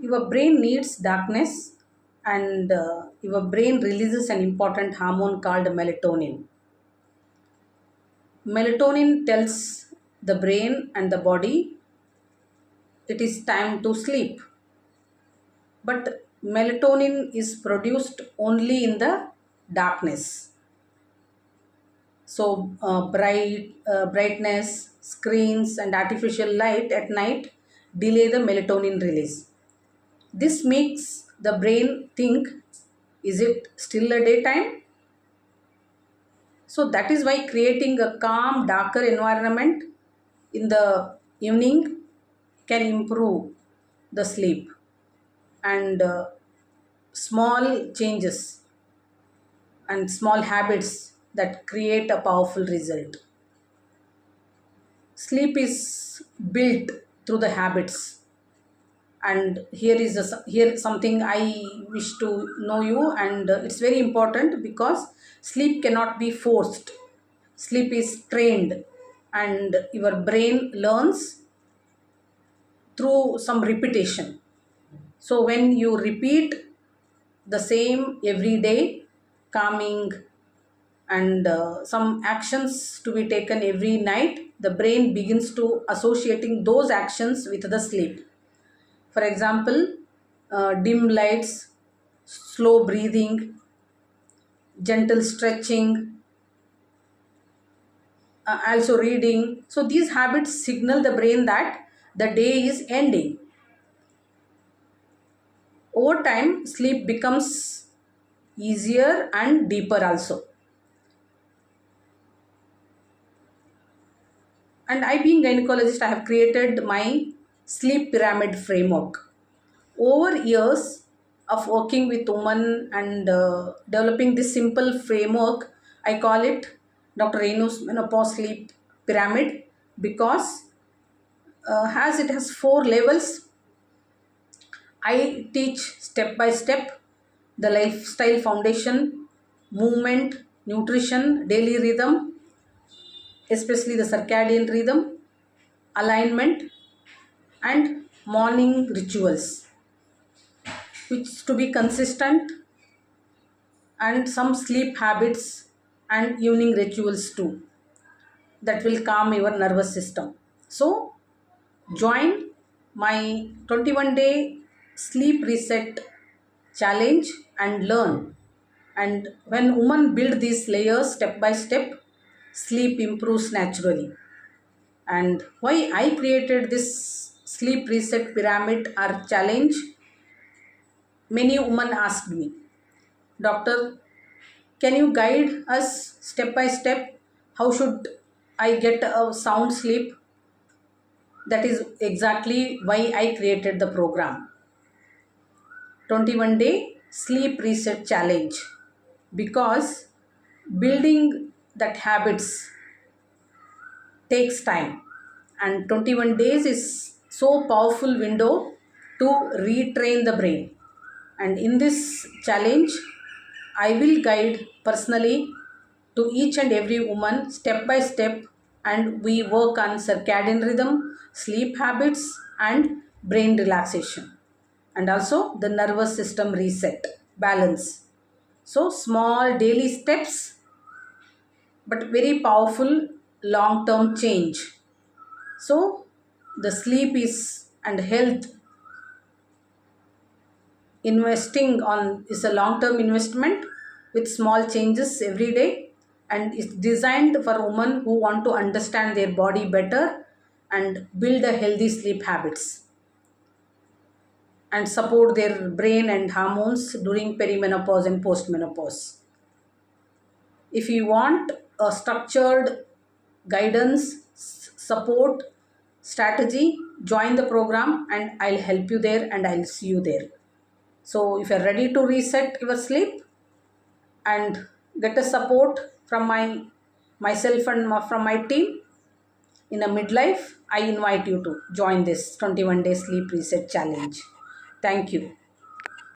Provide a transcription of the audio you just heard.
Your brain needs darkness, and your brain releases an important hormone called melatonin. Melatonin tells the brain and the body it is time to sleep. But melatonin is produced only in the darkness. So, brightness, screens, and artificial light at night delay the melatonin release. This makes the brain think, is it still a daytime? So that is why creating a calm, darker environment in the evening can improve the sleep. And small changes and small habits that create a powerful result. Sleep is built through the habits, and here something I wish to know you, and it's very important because sleep cannot be forced. Sleep is trained, and your brain learns through some repetition. So when you repeat the same every day, calming, and some actions to be taken every night, the brain begins to associating those actions with the sleep. For example, dim lights, slow breathing, gentle stretching, also reading. So these habits signal the brain that the day is ending. Over time, sleep becomes easier and deeper also. And I, being gynecologist, I have created my sleep pyramid framework. Over years of working with women and developing this simple framework, I call it Dr. Renu's menopause sleep pyramid because as it has 4 levels, I teach step by step the lifestyle foundation, movement, nutrition, daily rhythm, especially the circadian rhythm, alignment, and morning rituals, which to be consistent, and some sleep habits and evening rituals too that will calm your nervous system. So, join my 21-day sleep reset challenge and learn. And when women build these layers step by step, sleep improves naturally. And why I created this sleep reset pyramid or challenge, many women asked me, Doctor, can you guide us step by step? How should I get a sound sleep? That is exactly why I created the program 21-day sleep reset challenge, because building that habits takes time, and 21 days is so powerful window to retrain the brain. And in this challenge, I will guide personally to each and every woman step by step, and we work on circadian rhythm, sleep habits, and brain relaxation, and also the nervous system reset balance. So small daily steps, but very powerful long term change. So the sleep is and health investing on is a long term investment with small changes every day, and is designed for women who want to understand their body better and build a healthy sleep habits and support their brain and hormones during perimenopause and postmenopause. If you want a structured guidance, support, strategy, join the program and I'll help you there and I'll see you there. So if you're ready to reset your sleep and get a support from myself and from my team in a midlife, I invite you to join this 21-day sleep reset challenge. Thank you.